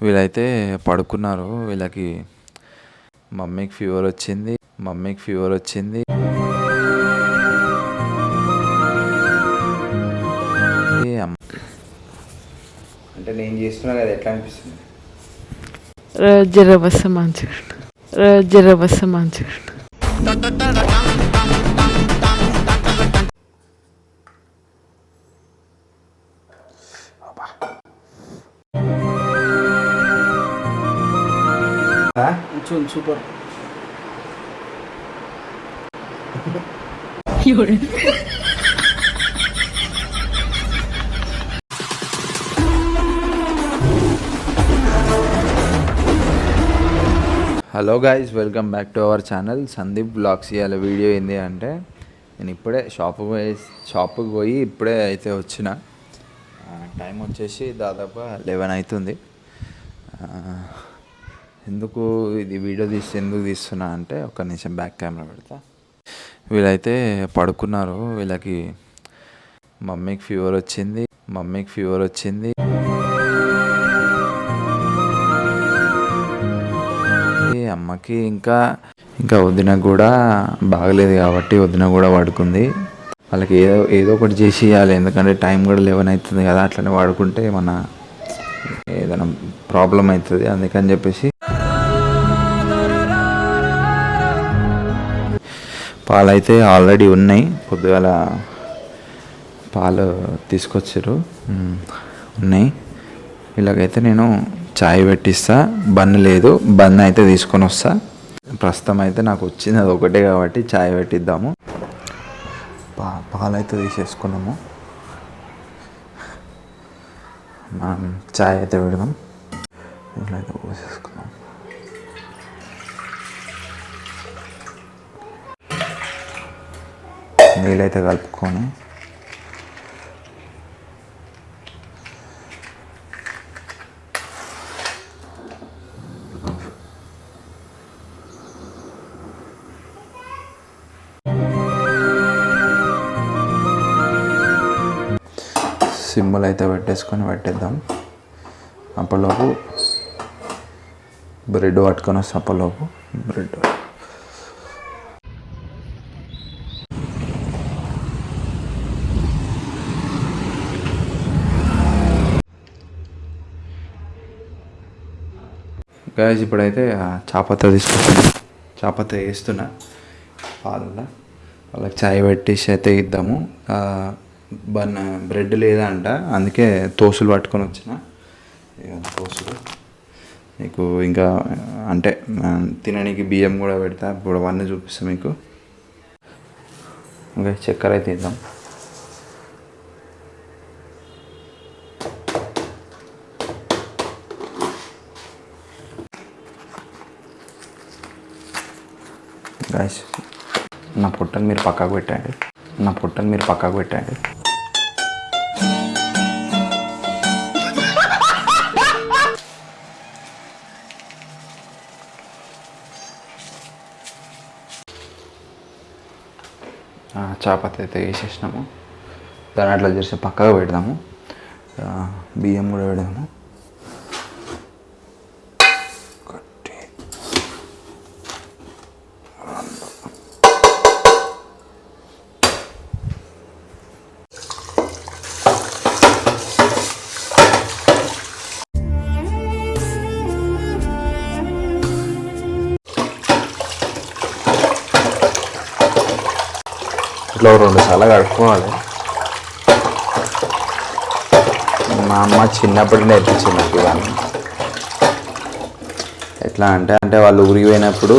వీళ్ళైతే పడుకున్నారు. వీళ్ళకి మమ్మీకి ఫీవర్ వచ్చింది. అంటే నేను చేస్తున్నా కదా, ఎట్లా అనిపిస్తుంది? జరబస్స మంచిగా super. Hello guys, welcome back to our channel Sandeep blogs. ఇవాళ వీడియో ఏంది అంటే, నేను ఇప్పుడే షాప్కి పోయి ఇప్పుడే అయితే వచ్చిన. టైం వచ్చేసి దాదాపు 11 అవుతుంది. ఎందుకు ఇది వీడియో ఎందుకు తీస్తున్నా అంటే, ఒక నిమిషం బ్యాక్ కెమెరా పెడతా. వీళ్ళైతే పడుకున్నారు. వీళ్ళకి మమ్మీకి ఫీవర్ వచ్చింది. అమ్మకి ఇంకా వదిన కూడా బాగలేదు కాబట్టి వదిన కూడా పడుకుంది. వాళ్ళకి ఏదో ఒకటి చేసి ఇవ్వాలి, ఎందుకంటే టైం కూడా 11 అవుతుంది కదా. అట్లనే వాడుకుంటే మన ఏదైనా ప్రాబ్లం అవుతుంది. అందుకని చెప్పేసి పాలు అయితే ఆల్రెడీ ఉన్నాయి. పొద్దుగాల పాలు తీసుకొచ్చారు, ఉన్నాయి. వీళ్ళకైతే నేను చాయ్ పెట్టిస్తా. బన్ లేదు, బన్ అయితే తీసుకొని వస్తా. ప్రస్తుతం అయితే నాకు వచ్చింది అది ఒకటే కాబట్టి చాయ్ పెట్టిద్దాము. పాలు అయితే తీసేసుకున్నాము. మనం చాయ్ అయితే పెడదాం. ఇట్లా అయితే పోసేసుకున్నాం. నీళ్ళైతే కలుపుకొని సిమ్ములు అయితే పెట్టేద్దాం. అప్పటిలోపు బ్రెడ్ పట్టుకొని వస్తాం. బ్రెడ్ గాయస్, ఇప్పుడైతే చాపత్త తీసుకుంటున్నా. చాపత్త వేస్తున్నా పాలల్లో. వాళ్ళకి చాయ్ పెట్టేసి అయితే ఇద్దాము. బ్రెడ్ లేదా అంట, అందుకే తోసులు పట్టుకొని వచ్చిన. తోసులు మీకు ఇంకా అంటే తినడానికి బియ్యం కూడా పెడతా. ఇప్పుడు అవన్నీ చూపిస్తాను మీకు. ఇంకా చక్కెర అయితే ఇద్దాం. గాయస్, నా పొట్టను మీరు పక్కకు పెట్టండి. చాపత్తి అయితే వేసేసినాము. దాన్ని అట్లా చేసి పక్కకు పెడదాము. బియ్యం కూడా పెడదాము. ఇట్లా 2 సార్లు కడుక్కోవాలి. మా అమ్మ చిన్నప్పుడు నేర్పించింది నాకు ఇవన్నీ. ఎట్లా అంటే వాళ్ళు ఊరికి పోయినప్పుడు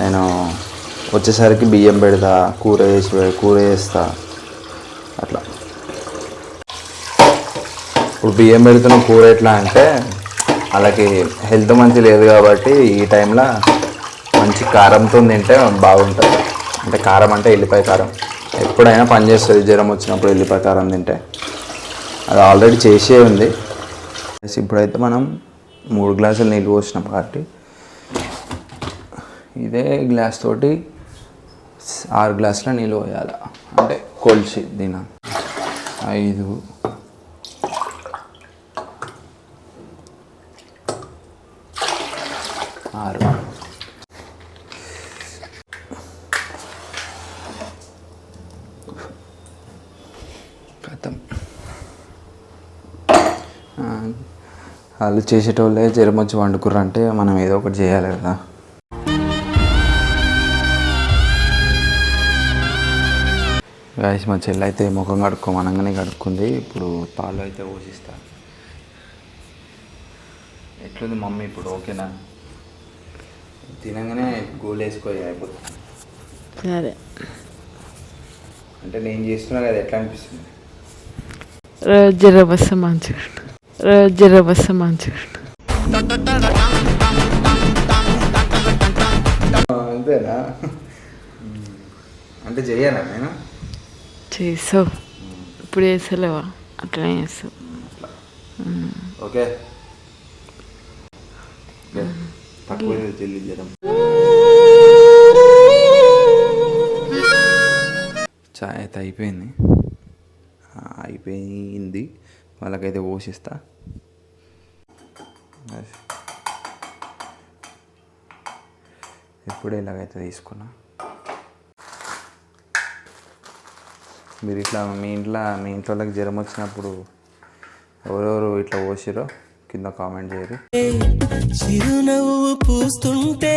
నేను వచ్చేసరికి బియ్యం పెడతా, కూర చేస్తా అట్లా. ఇప్పుడు బియ్యం పెడుతున్న కూర ఎట్లా అంటే, వాళ్ళకి హెల్త్ మంచి లేదు కాబట్టి ఈ టైంలో మంచి కారంతో తింటే బాగుంటుంది. అంటే కారం అంటే ఎల్లిపాయ కారం ఎప్పుడైనా పనిచేస్తుంది. జ్వరం వచ్చినప్పుడు ఎల్లిపాయ కారం తింటే. అది ఆల్రెడీ చేసే ఉంది. ఇప్పుడైతే మనం 3 గ్లాసులు నీళ్ళు పోసినాం కాబట్టి ఇదే గ్లాస్ తోటి 6 గ్లాసుల నీళ్ళు పోయాలి. అంటే కొలిచి దీని 5 6 కథం. వాళ్ళు చేసేటోళ్ళే జ్వరం వచ్చి వండుకుర్రంటే మనం ఏదో ఒకటి చేయాలి కదా. గాయస్ మా చెల్లి అయితే ముఖం కడుక్కోమనగానే కడుక్కుంది. ఇప్పుడు పాలు అయితే పోసిస్తా. ఎట్లుంది మమ్మీ ఇప్పుడు? ఓకేనా? తినగానే గోలు వేసుకోయి అయిపోతుంది. సరే అంటే నేను చేస్తున్నా కదా, ఎట్లా అనిపిస్తుంది? జ్వరం వస్తే మంచిగా జ్వరం వస్తే మంచిగా అంతేనా? అంటే చెయ్యాలా నేను? చేసావు ఇప్పుడు చేస్తలేవా? అట్లనే చేస్తావు. ఓకే తక్కువ చెల్లి జ్వరం. చాయ్ అయితే అయిపోయింది. వాళ్ళకైతే పోషిస్తా. ఎప్పుడు ఇలాగైతే తీసుకున్నా. మీరు ఇట్లా మీ ఇంట్లో వాళ్ళకి జ్వరం వచ్చినప్పుడు ఎవరెవరు ఇట్లా పోసిరో కింద కామెంట్ చేయరు. చిరునవ్వు పూస్తుంటే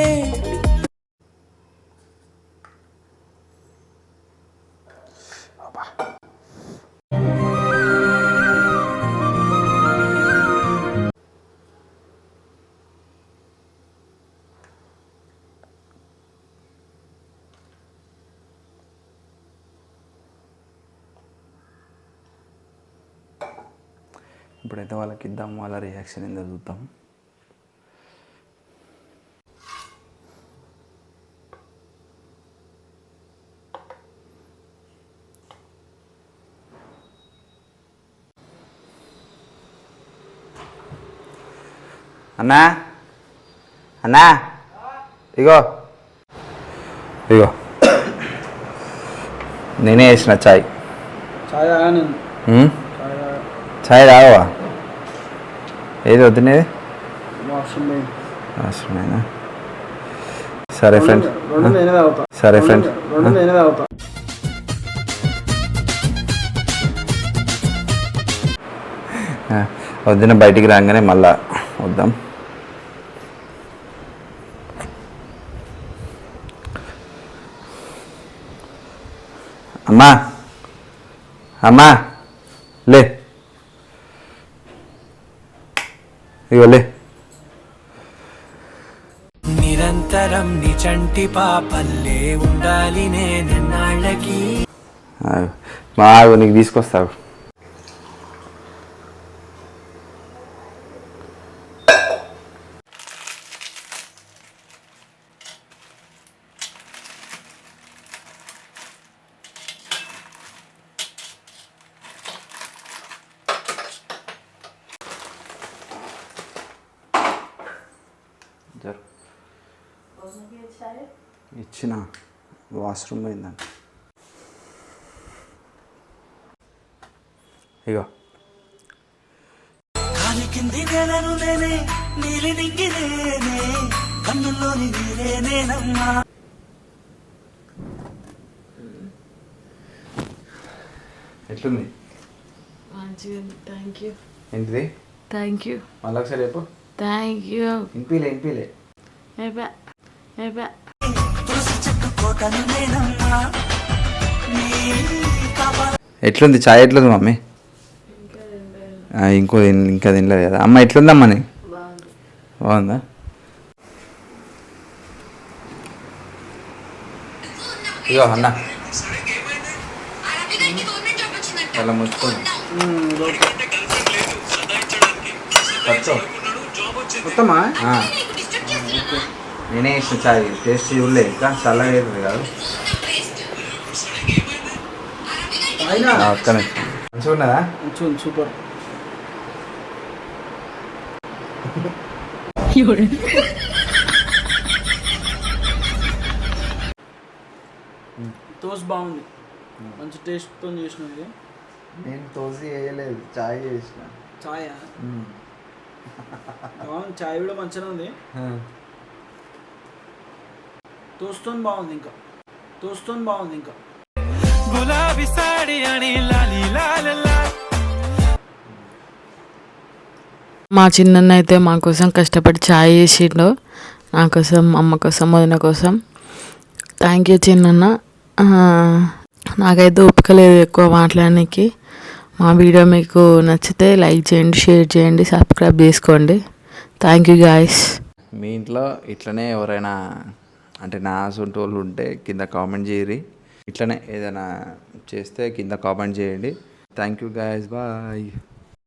ఇప్పుడైతే వాళ్ళకి ఇద్దాం, వాళ్ళ రియాక్షన్ ఏందో చూద్దాం. అన్నా అన్నా ఇగో నేనే వేసిన చాయ్. చాయ్ తాగవా? ఏది వద్దునేది? అవసరమేనా? సరే ఫ్రెండ్, సరే ఫ్రెండ్. వద్దున బయటికి రాగానే మళ్ళా వద్దాం. అమ్మా అమ్మా లే, ఇగో లే. నిరంతరం నిచంటి పాపల్లే ఉండాలి నేనన్నాళ్ళకి. బాగు నీకు తీసుకొస్తావు. ఇచ్చిన వాష్రూమ్ పోయిందంట. ఇగో కాలి కింది నేలను నేనే, నీలి నింగి నేనే, కన్నుల్లోని నీరే నేనమ్మా. ఎట్లుంది? మంచిగా. Thank you. ఏంటిది? Thank you. మళ్ళీ ఒకసారి చెప్పు. Thank you. ఇంపిలే ఎట్లుంది చాయ్? ఎట్లుంది మమ్మీ? ఇంకా తినలేదు కదా అమ్మ. ఎట్లుందమ్మా? నీ బాగుందా? ఇగో అన్న అలా ముచ్చుకోండి. మొత్తమా? నేనే ఇష్టం చాయ్. టేస్ట్ చూడలే ఇంకా, చల్లగా అవుతుంది కాదు. అక్కడ మంచిగా ఉన్నదా? సూపర్. తోస్ బాగుంది, మంచి టేస్ట్తో చేసినది. నేను తోసి వేయలేదు, చాయ్ చేసిన. చాయా? చాయ్ కూడా మంచిగా ఉంది. తోస్తోని బాగుంది ఇంకా తోస్తోని బాగుంది ఇంకా గులాబీ సాడి అని లాలి లాల మా చిన్న అయితే మా కోసం కష్టపడి ఛాయ్ చేసిండు, నా కోసం, అమ్మ కోసం, వదిన కోసం. థ్యాంక్ యూ చిన్న. నాకైతే ఓపిక లేదు ఎక్కువ మాట్లాడడానికి. మా వీడియో మీకు నచ్చితే లైక్ చేయండి, షేర్ చేయండి, సబ్స్క్రైబ్ చేసుకోండి. Thank you guys. మీ ఇంట్లో ఇట్లనే ఎవరైనా అంటే నా సొంత వాళ్ళు ఉంటే కింద కామెంట్ చేయరి. ఇట్లనే ఏదైనా చేస్తే కింద కామెంట్ చేయండి. Thank you guys, bye.